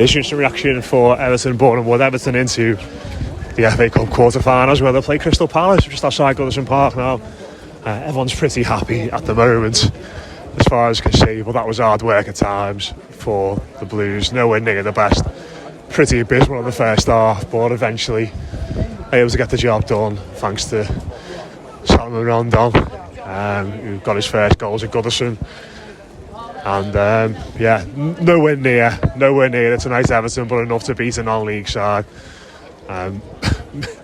Issuing some reaction for Everton, Boreham Wood. Everton into the FA Cup quarter-finals where they'll play Crystal Palace just outside Goodison Park now. Everyone's pretty happy at the moment as far as I can see, but that was hard work at times for the Blues. Nowhere near the best. Pretty abysmal in the first half, but eventually able to get the job done thanks to Salomon Rondon, who got his first goals at Goodison. And nowhere near the tonight's Everton, but enough to beat a non-league side.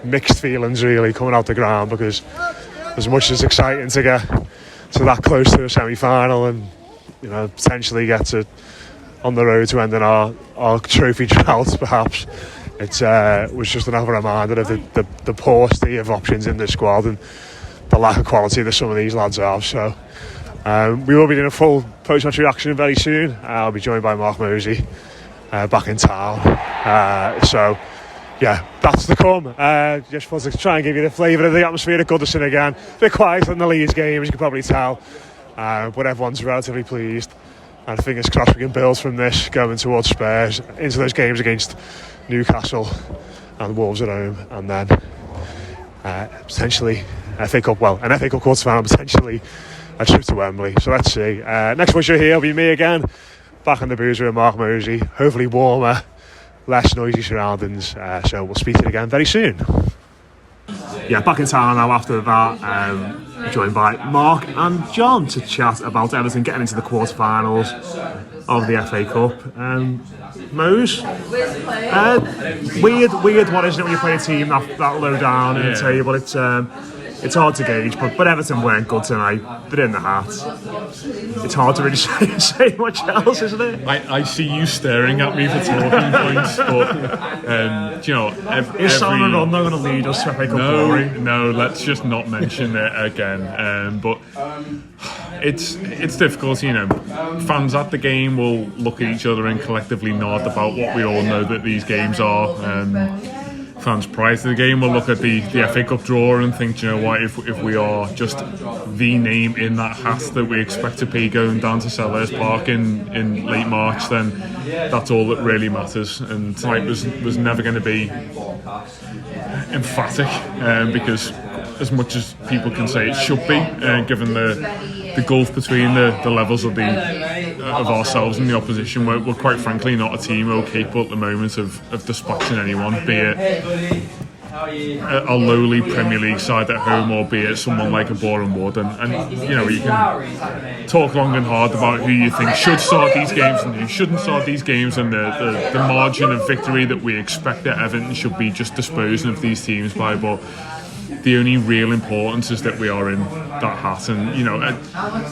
Mixed feelings really coming out the ground, because as much as it's exciting to get to that close to a semi-final and potentially get to on the road to ending our trophy drought, perhaps it was just another reminder of the paucity of options in the squad and the lack of quality that some of these lads have. So we will be doing a full post-match reaction very soon. I'll be joined by Mark Mosey back in town. So that's to come. Just wanted to try and give you the flavour of the atmosphere at Goodison again. A bit quiet in the Leeds game, as you can probably tell, but everyone's relatively pleased. And fingers crossed we can build from this going towards Spurs into those games against Newcastle and Wolves at home, and then potentially an FA Cup quarter-final, potentially a trip to Wembley. So let's see. Next one you'll hear will be me again, back on the boozer with Mark Mosey. Hopefully warmer, less noisy surroundings. So we'll speak to you again very soon. Back in town now after that, joined by Mark and John to chat about Everton getting into the quarter-finals of the FA Cup. Mose, weird one, isn't it, when you play a team that low down in the table? It's hard to gauge, but Everton weren't good tonight. They're in the hat. It's hard to really say much else, isn't it? I see you staring at me for talking points, but is Salomon Rondon going to lead us to FA Cup glory? No, let's just not mention it again. But it's difficult, Fans at the game will look at each other and collectively nod about what we all know that these games are. Fans prior to the game will look at the FA Cup draw and think, if we are just the name in that hat that we expect to be going down to Selhurst Park in late March, then that's all that really matters. And tonight was never going to be emphatic, because as much as people can say it should be, given the gulf between the levels of ourselves and the opposition, we're quite frankly not a team capable at the moment of dispatching anyone, be it a lowly Premier League side at home or be it someone like a Boreham Wood. And you can talk long and hard about who you think should start these games and who shouldn't start these games, and the margin of victory that we expect that Everton should be just disposing of these teams by, but the only real importance is that we are in that hat. And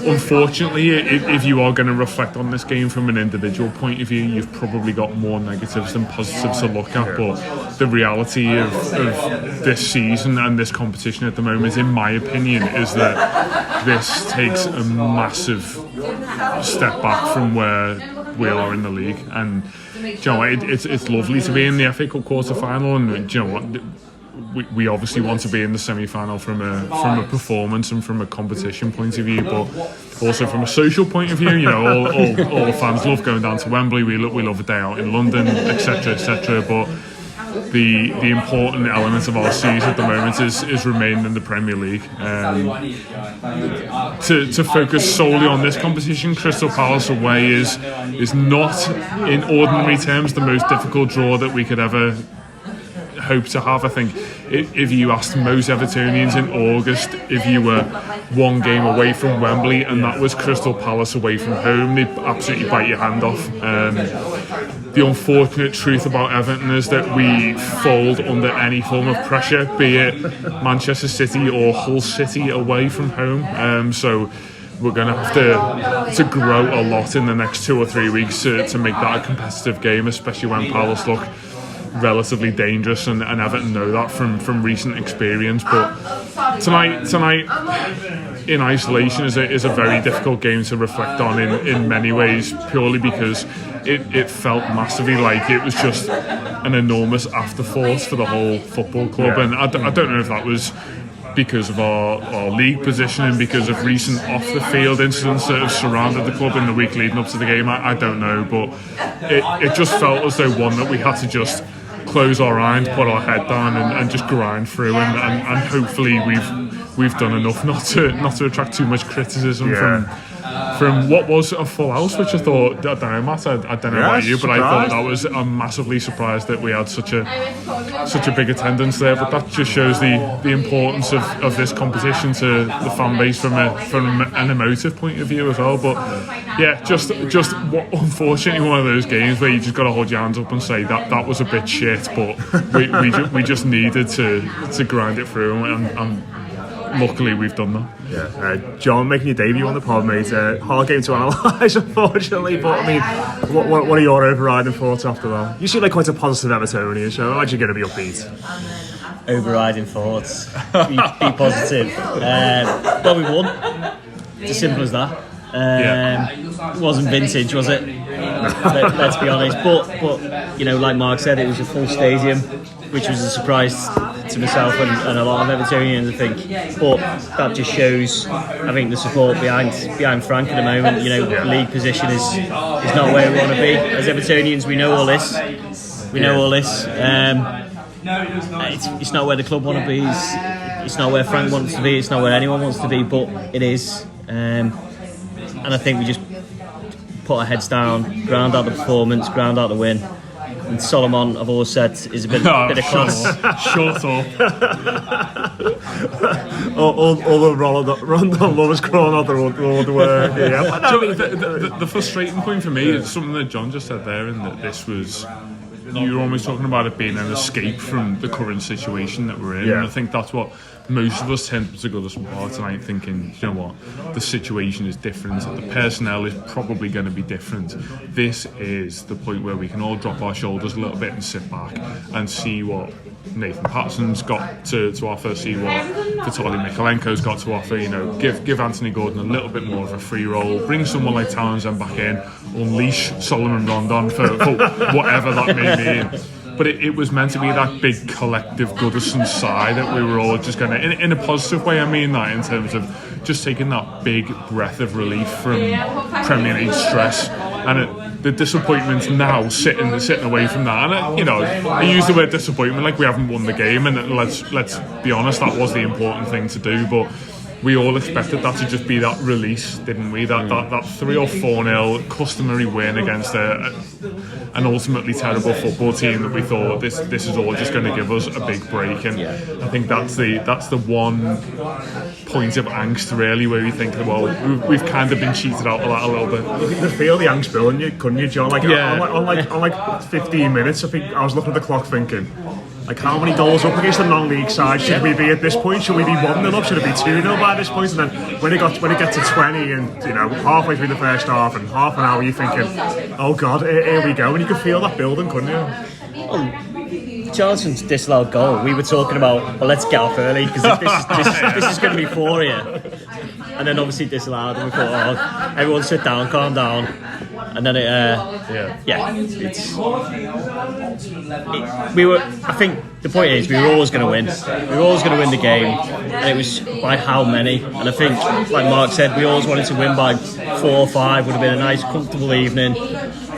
unfortunately, if you are going to reflect on this game from an individual point of view, you've probably got more negatives than positives to look at. But the reality of this season and this competition at the moment, in my opinion, is that this takes a massive step back from where we are in the league. And it's lovely to be in the FA Cup quarter-final, and what, we obviously want to be in the semi-final from a performance and from a competition point of view, but also from a social point of view. All the fans love going down to Wembley. We love a day out in London, etc. But the important element of our season at the moment is remaining in the Premier League. To focus solely on this competition, Crystal Palace away is not, in ordinary terms, the most difficult draw that we could ever hope to have. I think if you asked most Evertonians in August if you were one game away from Wembley and that was Crystal Palace away from home, they'd absolutely bite your hand off. The unfortunate truth about Everton is that we fold under any form of pressure, be it Manchester City or Hull City away from home. So we're going to have to grow a lot in the next 2 or 3 weeks to make that a competitive game, especially when Palace look relatively dangerous, and Everton know that from recent experience. But tonight in isolation is a very difficult game to reflect on in many ways, purely because it felt massively like it was just an enormous afterthought for the whole football club. And I don't know if that was because of our league position and because of recent off-the-field incidents that have surrounded the club in the week leading up to the game. I don't know, but it just felt as though one that we had to just close our eyes, put our head down, and just grind through, and hopefully we've done enough not to attract too much criticism from what was a full house, which I thought, I don't know, Matt, I don't know about you, but I thought that was, I'm massively surprised that we had such a big attendance there. But that just shows the importance of this competition to the fan base from an emotive point of view as well. But yeah, just unfortunately one of those games where you just got to hold your hands up and say that was a bit shit, but we just needed to grind it through, and luckily we've done that. Yeah, John, making your debut on the pod, mate. Hard game to analyse, unfortunately, but I mean, what are your overriding thoughts after that? You seem like quite a positive Evertonian, so I imagine you're going to be upbeat. Overriding thoughts. Be positive. Well, we won. It's as simple as that. It wasn't vintage, was it? Let's be honest. But you know, like Mark said, it was a full stadium, which was a surprise to myself and a lot of Evertonians, I think. But that just shows, I think, the support behind Frank at the moment. You know, league position is not where we want to be. As Evertonians, we know all this. It's not where the club want to be. It's not where Frank wants to be. It's not where anyone wants to be. But it is. And I think we just put our heads down, ground out the performance, ground out the win. And Solomon, I've always said, is a bit of class. Shut up. all the Rondon lovers crawling out the road. The frustrating point for me is something that John just said there, and that this was, you were almost talking about it being an escape from the current situation that we're in. And I think that's what most of us tend to Goodison Park tonight, thinking, you know what, the situation is different, the personnel is probably going to be different. This is the point where we can all drop our shoulders a little bit and sit back and see what Nathan Patterson's got to offer, see what Vitaly Mikalenko's got to offer. You know, give Anthony Gordon a little bit more of a free role, bring someone like Townsend back in, unleash Solomon Rondon for whatever that may mean. But it was meant to be that big collective Goodison side that we were all just going to, in a positive way, I mean that, in terms of just taking that big breath of relief from Premier League stress. And the disappointment now sitting away from that. And you know, I use the word disappointment like we haven't won the game, and let's be honest, that was the important thing to do. But we all expected that to just be that release, didn't we? That 3 or 4-0 customary win against an ultimately terrible football team that we thought this is all just going to give us a big break. And I think that's the one point of angst really, where we think, well, we've kind of been cheated out of that a little bit. You could feel the angst building, you couldn't you, John? On like 15 minutes, I think I was looking at the clock thinking, like, how many goals up against the non-league side should we be at this point? Should we be 1-0 up? Should it be 2-0 by this point? And then when it gets to 20 and, you know, halfway through the first half and half an hour, you're thinking, oh God, here we go. And you could feel that building, couldn't you? Well, Johnson's disallowed goal, we were talking about, well, let's get off early because this is going to be 4 here. And then obviously disallowed, and we thought, oh, everyone sit down, calm down. And then I think the point is, we were always going to win. We were always going to win the game, and it was by how many. And I think, like Mark said, we always wanted to win by 4 or 5. Would have been a nice, comfortable evening.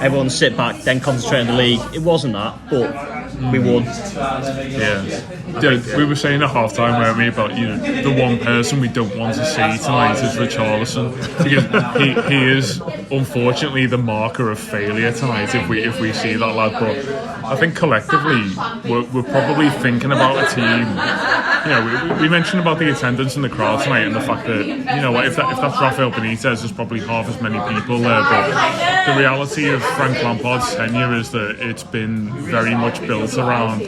Everyone sit back, then concentrate on the league. It wasn't that, but we won. We were saying at half time, weren't we, about, you know, the one person we don't want to see tonight is Richarlison, because he is unfortunately the marker of failure tonight if we see that lad. But I think collectively we're probably thinking about a team. You know, we mentioned about the attendance in the crowd tonight, and the fact that, you know what, if that's Rafael Benitez, there's probably half as many people there. But the reality of Frank Lampard's tenure is that it's been very much built around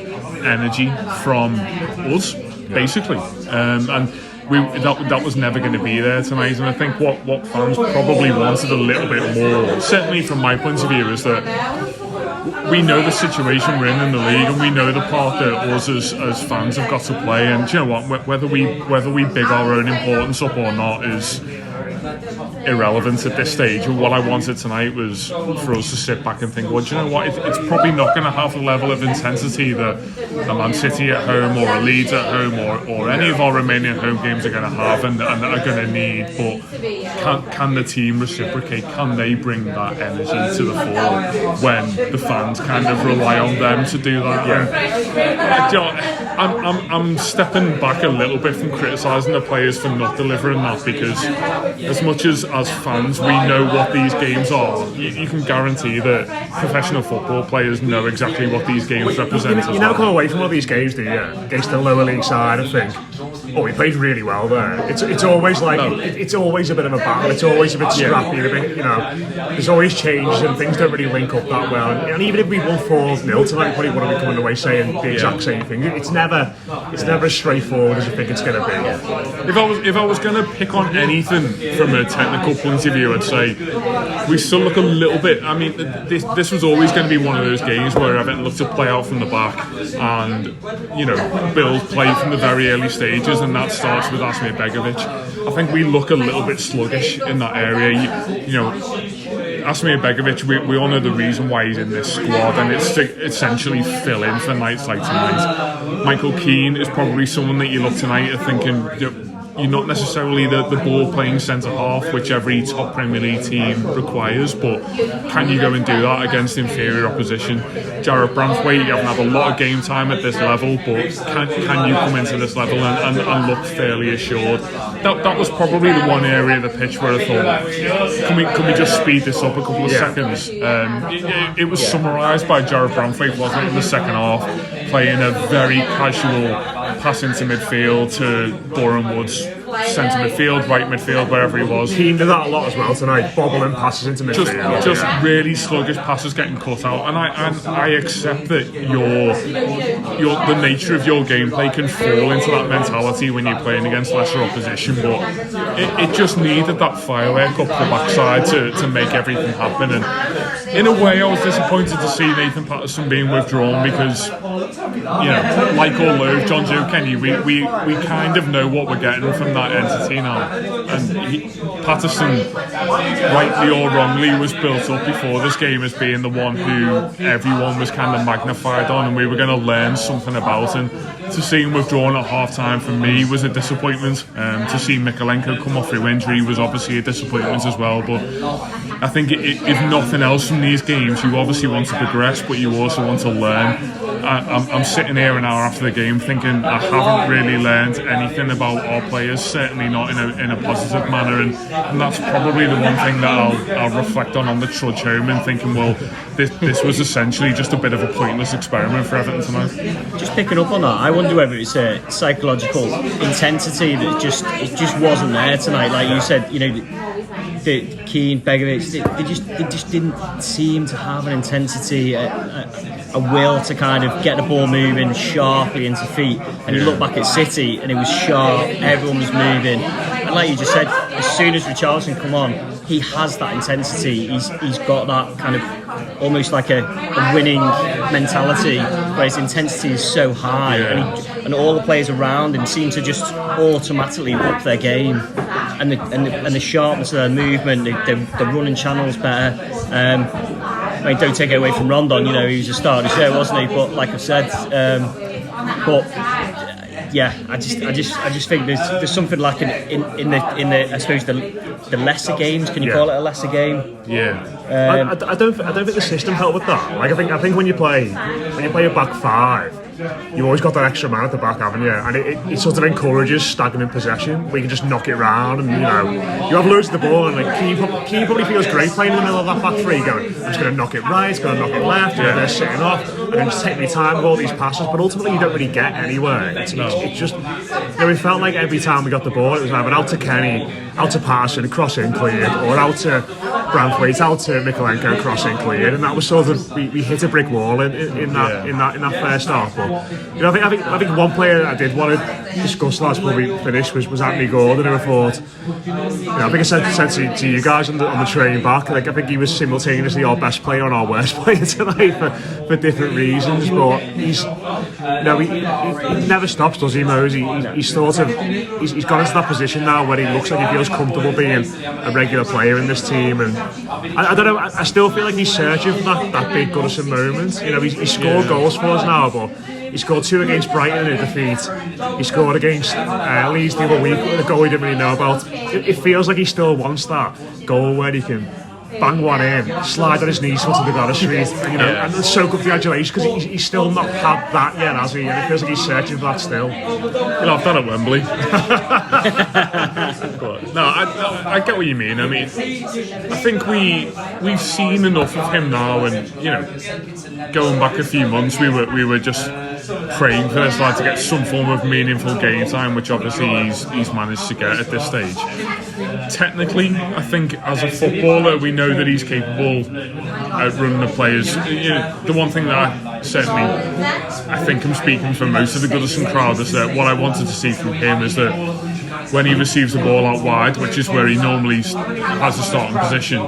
energy from us, basically, and that was never going to be there tonight. And I think what fans probably wanted a little bit more, certainly from my point of view, is that we know the situation we're in the league, and we know the part that us as fans have got to play. And you know what, whether we big our own importance up or not is irrelevant at this stage. And what I wanted tonight was for us to sit back and think, well, do you know what? It's probably not going to have the level of intensity that a Man City at home or a Leeds at home or any of our remaining home games are going to have and are going to need. But can the team reciprocate? Can they bring that energy to the fore when the fans kind of rely on them to do that? Yeah. You know, I'm stepping back a little bit from criticising the players for not delivering that, because as much as fans we know what these games are, you can guarantee that professional football players know exactly what these games represent. You never come away from one of these games, do you? Against the lower league side and think, oh, we played really well there. It's always like it's always a bit of a battle. It's always a bit scrappy. A bit, you know, there's always changes and things don't really link up that well. And even if we won 4-0 tonight, probably wouldn't be coming away saying the exact same thing. It's never as straightforward as you think it's going to be. If I was going to pick on anything from a technical point of view, I'd say we still look a little bit. I mean, this was always going to be one of those games where Everton looked to play out from the back and, you know, build play from the very early stages, and that starts with Asmir Begovic. I think we look a little bit sluggish in that area. You know, Asmir Begovic, we all know the reason why he's in this squad, and it's to essentially fill in for nights like tonight. Michael Keane is probably someone that you look tonight at thinking, you're not necessarily the ball playing centre half, which every top Premier League team requires, but can you go and do that against inferior opposition? Jarrod Branthwaite, you haven't had a lot of game time at this level, but can you come into this level and look fairly assured? That was probably the one area of the pitch where I thought, can we just speed this up a couple of seconds? It was summarised by Jarrod Branthwaite, wasn't it, in the second half, playing a very casual pass into midfield to Boreham Wood's centre midfield, right midfield, wherever he was. Keane did that a lot as well tonight, bobbling passes into midfield. Just really sluggish passes getting cut out, and I accept that the nature of your gameplay can fall into that mentality when you're playing against lesser opposition, but it just needed that firework up the backside to make everything happen. And in a way, I was disappointed to see Nathan Patterson being withdrawn, because, you know, like or loathe John Joe Kenny, we kind of know what we're getting from that entity now. And Patterson, rightly or wrongly, was built up before this game as being the one who everyone was kind of magnified on, and we were going to learn something about. And to see him withdrawn at half-time for me was a disappointment. To see Mikalenko come off through injury was obviously a disappointment as well. But I think if nothing else from these games, you obviously want to progress, but you also want to learn. I'm sitting here an hour after the game thinking I haven't really learned anything about our players, certainly not in a positive manner, and that's probably the one thing that I'll reflect on the trudge home, and thinking, well, this was essentially just a bit of a pointless experiment for Everton tonight. Just picking up on that, I wonder whether it's a psychological intensity that it just wasn't there tonight. Like you said, you know, the Keane, Begovic, they just didn't seem to have an intensity, a will to kind of get the ball moving sharply into feet. And you look back at City and it was sharp, everyone was moving. And like you just said, as soon as Richarlison come on, he has that intensity. He's got that kind of almost like a winning mentality where his intensity is so high, and all the players around him seem to just automatically up their game, and the sharpness of their movement, they're running channels better. I mean, don't take it away from Rondon, you know, he was a star of the show, wasn't he? But like I've said, I just think there's something lacking in the I suppose the lesser games. Can you call it a lesser game? Yeah. I don't think the system helped with that. Like I think when you play a back five, you've always got that extra man at the back, haven't you? And it sort of encourages stagnant possession, where you can just knock it round, and you know, you have loads of the ball, and like Keane probably feels great playing in the middle of that back three, going, I'm just going to knock it right, it's going to knock it left, and they're sitting off, and then just take me time with all these passes, but ultimately you don't really get anywhere. It's just, you know, it felt like every time we got the ball, it was either out to Kenny, out to Patterson, cross in cleared, or out to Branthwaite, out to Mikalenko, cross in cleared, and that was sort of, we hit a brick wall in that first half. But you know, I think one player I did want to discussed last before we finished was Anthony Gordon, who I thought, I think I said to you guys on the train back, like I think he was simultaneously our best player and our worst player tonight for different reasons, but he never stops, does he, Mose? He's sort of he's got into that position now where he looks like he feels comfortable being a regular player in this team, and I don't know, I still feel like he's searching for that big Goodison moment. He scored goals for us now, but he scored 2 against Brighton in a defeat. He scored against Leeds the other week with a goal he didn't really know about. It feels like he still wants that goal where he can bang one in, slide on his knees to the Goddard Street, and soak up the adulation, because he's still not had that yet, has he? And it feels like he's searching for that still. He'll have that at Wembley. But, no, I get what you mean. I mean, I think we've seen enough of him now, and going back a few months, we were just praying for this lad to get some form of meaningful game time, which obviously he's managed to get at this stage. Technically, I think as a footballer, we know that he's capable of running the players. The one thing that I think I'm speaking for most of the Goodison crowd, is that what I wanted to see from him is that when he receives the ball out wide, which is where he normally has a starting position,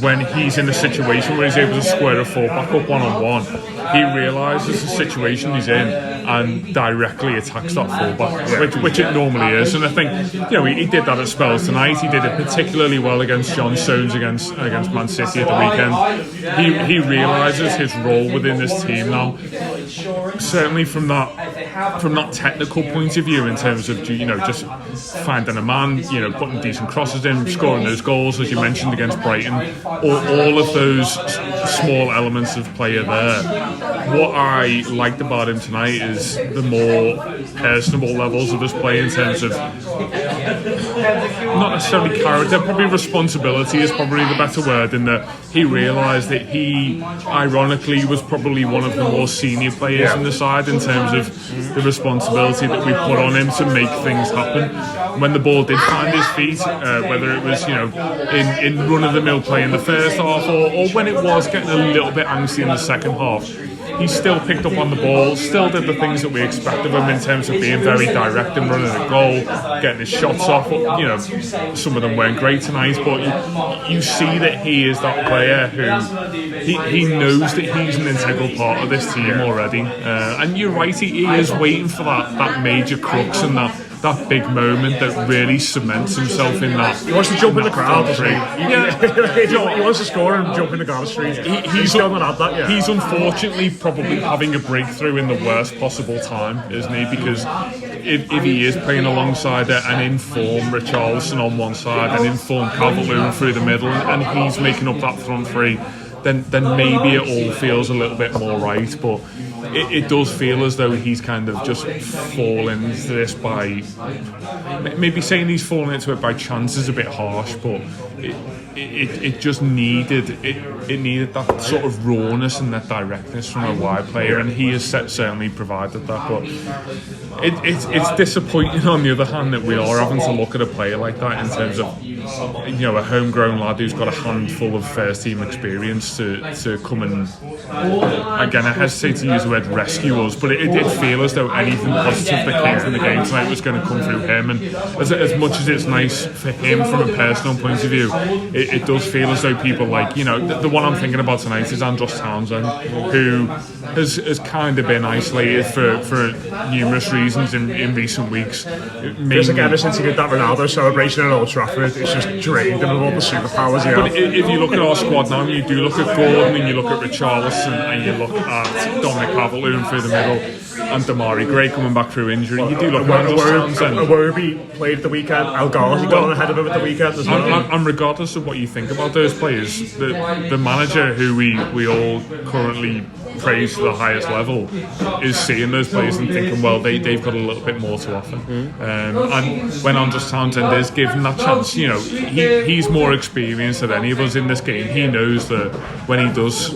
when he's in a situation where he's able to square a full-back up one-on-one, he realises the situation he's in and directly attacks that full-back, which it normally is. And I think he did that at spells tonight. He did it particularly well against John Stones against Man City at the weekend. He realises his role within this team now. Certainly from that technical point of view, in terms of just finding a man, putting decent crosses in, scoring those goals as you mentioned against Brighton, all of those small elements of play are there. What I liked about him tonight is the more personable levels of his play, in terms of not necessarily character, probably responsibility is probably the better word, in that he realised that he ironically was probably one of the more senior players in the side, in terms of the responsibility that we put on him to make things happen. When the ball did find his feet, whether it was in run-of-the-mill play in the first half, or when it was getting a little bit angsty in the second half, he still picked up on the ball, still did the things that we expect of him, in terms of being very direct and running a goal, getting his shots off. Some of them weren't great tonight, but you see that he is that player who he knows that he's an integral part of this team already. And you're right, he is waiting for that major crux and that big moment that really cements himself in that. He wants to jump in the crowd, doesn't he? He wants to score and jump in the Goddard Street. He's still not had that yet. He's unfortunately probably having a breakthrough in the worst possible time, isn't he? Because if he is playing alongside an in-form Richarlison on one side, an in-form Calvert-Lewin through the middle, and he's making up that front three, then maybe it all feels a little bit more right. But it does feel as though he's kind of just fallen into this by, maybe saying he's fallen into it by chance is a bit harsh, but it just needed it needed that sort of rawness and that directness from a wide player, and he has certainly provided that. But it's disappointing on the other hand that we are having to look at a player like that, in terms of a homegrown lad who's got a handful of first team experience to come and, again, I hesitate to use the word rescue us, but it did feel as though anything positive that came from the game tonight was going to come through him. And as much as it's nice for him from a personal point of view, it does feel as though people like, the one I'm thinking about tonight is Andros Townsend, who has kind of been isolated for numerous reasons in recent weeks. Feels like ever since he did that Ronaldo celebration at Old Trafford, it's just drained him of all the superpowers he has. But if you look at our squad now, and you do look at Gordon, and you look at Richarlison, and you look at Dominic Calvert-Lewin through the middle, and Damari Gray coming back through injury, you do look at Andros Townsend. Iwobi played at the weekend, El Ghazi got on ahead of him at the weekend as well. And regardless of what you think about those players, the manager who we all currently praise to the highest level is seeing those players and thinking, well, they've got a little bit more to offer. And when Andros Townsend is given that chance, he's more experienced than any of us in this game. He knows that when he does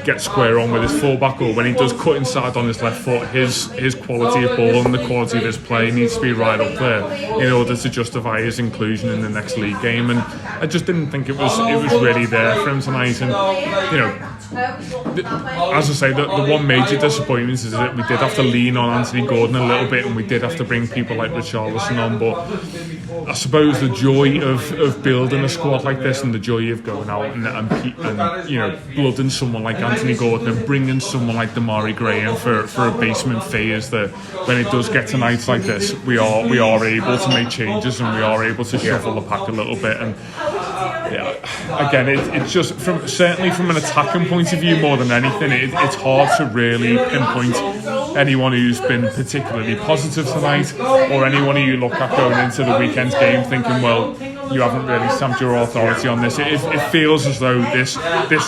get square on with his fullback, or when he does cut inside on his left foot, his quality of ball and the quality of his play needs to be right up there in order to justify his inclusion in the next league game. And I just didn't think it was really there for him tonight. And as I say, the one major disappointment is that we did have to lean on Anthony Gordon a little bit, and we did have to bring people like Richarlison on. But I suppose the joy of building a squad like this, and the joy of going out and blooding someone like Anthony Gordon and bringing someone like Damari Graham for a basement fee, is that when it does get to nights like this, we are able to make changes, and we are able to shuffle the pack a little bit. And again, it's just certainly from an attacking point of view more than anything, it's hard to really pinpoint anyone who's been particularly positive tonight, or anyone who you look at going into the weekend's game thinking, well, you haven't really stamped your authority on this. It feels as though this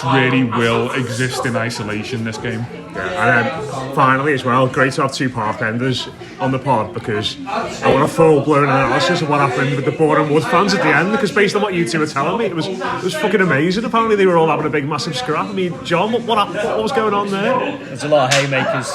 really will exist in isolation, this game. Yeah, and then finally as well, great to have two Parkenders on the pod, because I want a full-blown analysis of what happened with the Boreham Wood fans at the end, because based on what you two were telling me, it was fucking amazing. Apparently they were all having a big massive scrap. I mean, John, what was going on there? There's a lot of haymakers.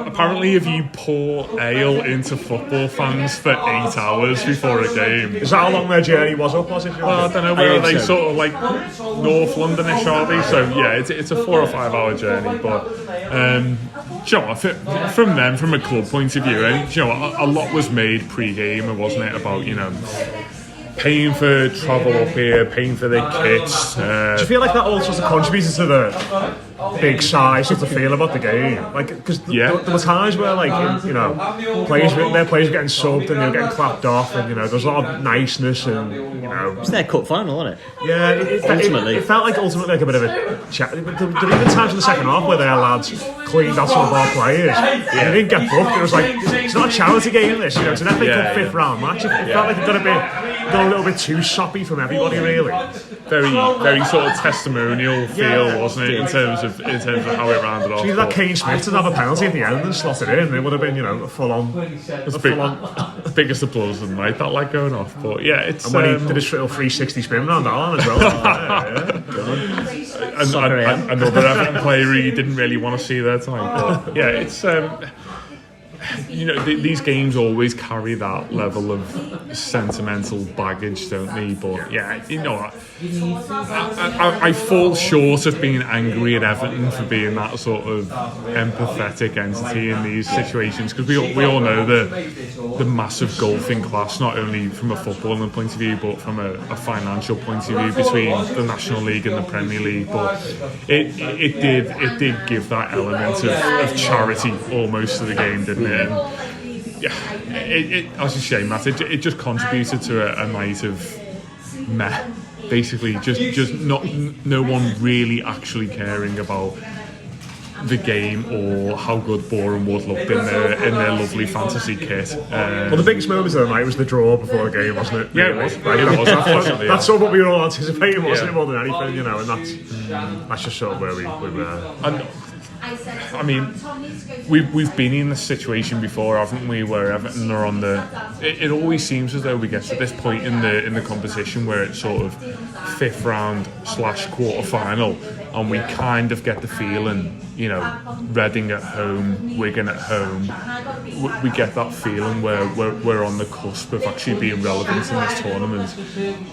Apparently if you pour ale into football fans for 8 hours before a game... Is that how long their journey was up, was it? Well, I don't know, where they sort of like North Londonish, are they? So yeah, it's a 4 or 5 hour journey, but from a club point of view, and a lot was made pre-game, wasn't it, about paying for travel up here, paying for their kits. Do you feel like that all sort of contributed to the big sigh sort of feel about the game? Like, because there were times where, like, players were getting subbed and they were getting clapped off, and there was a lot of niceness, and it's their cup final, wasn't it? Yeah, it felt like ultimately like a bit of a chat. There were even times in the second half where their lads cleaned out some of our players. And they didn't get booked. It was like, it's not a charity game, this. It's an FA Cup fifth round match. It felt like it got a little bit too soppy from everybody, really. Very, very sort of testimonial feel, wasn't it, in terms of how it rounded off. Either that Kane Smith to have a penalty at the end and slot it in, it would have been, a full-on. Biggest applause of the night, that like going off. But yeah, it's. And when he did his little 360 spin round Alan as well. Another Everton player who you didn't really want to see there tonight. But yeah, it's. These games always carry that level of sentimental baggage, don't they? But yeah, I fall short of being angry at Everton for being that sort of empathetic entity in these situations, because we all know the massive gulf in class, not only from a footballing point of view but from a financial point of view between the National League and the Premier League. But it did give that element of charity almost to the game, didn't it? And yeah, as you say, Matt, it just contributed to a night of meh. Basically, just no one really actually caring about the game or how good Boreham Wood looked in their lovely fantasy kit. Well, the biggest moment of the night was the draw before the game, wasn't it? Yeah, it was. That's sort of what we were all anticipating, wasn't it, more than anything, and that's just sort of where we were. And, I mean, we've been in this situation before, haven't we? Where Everton are on the. It always seems as though we get to this point in the competition where it's sort of fifth round / quarter final, and we kind of get the feeling, Reading at home, Wigan at home. We get that feeling where we're on the cusp of actually being relevant in this tournament,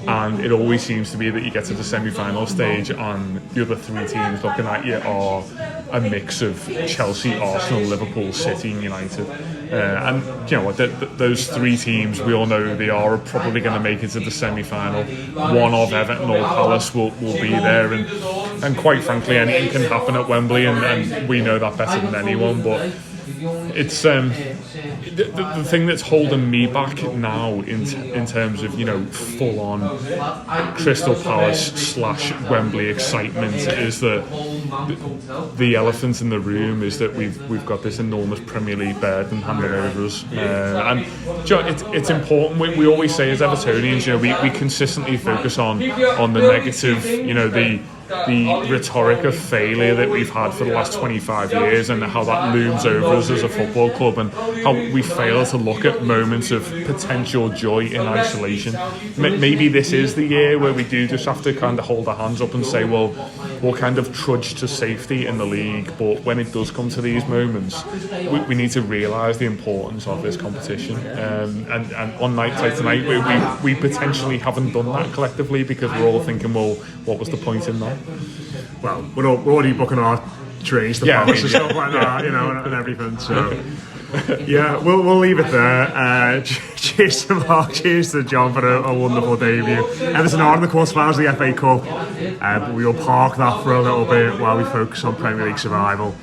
and it always seems to be that you get to the semi-final stage and the other three teams looking at you are a mix of Chelsea, Arsenal, Liverpool, City and United. And those three teams, we all know who they are probably going to make it to the semi-final. One of Everton or Palace will be there, and quite frankly anything can happen at Wembley, and we know that better than anyone. But it's the thing that's holding me back now in terms of full on Crystal Palace / Wembley excitement is that the elephant in the room is that we've got this enormous Premier League burden handed over us, and it's important. We always say as Evertonians, we consistently focus on the negative, the rhetoric of failure that we've had for the last 25 years and how that looms over us as a football club, and how we fail to look at moments of potential joy in isolation. Maybe this is the year where we do just have to kind of hold our hands up and say, well, we'll kind of trudge to safety in the league. But when it does come to these moments, we need to realise the importance of this competition. And on nights like tonight, we potentially haven't done that collectively because we're all thinking, well, what was the point in that? Well, we're already booking our trains to Paris and stuff like that, you know, and everything. So yeah, we'll leave it there. Cheers to Mark, cheers to John for a wonderful debut. Everton are in the quarterfinals of the FA Cup, but we will park that for a little bit while we focus on Premier League survival.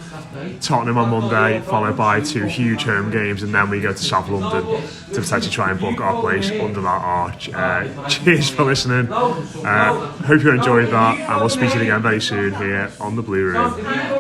Tottenham on Monday, followed by 2 huge home games, and then we go to South London to potentially try and book our place under that arch. Cheers for listening. Hope you enjoyed that, and we'll speak to you again very soon here on the Blue Room.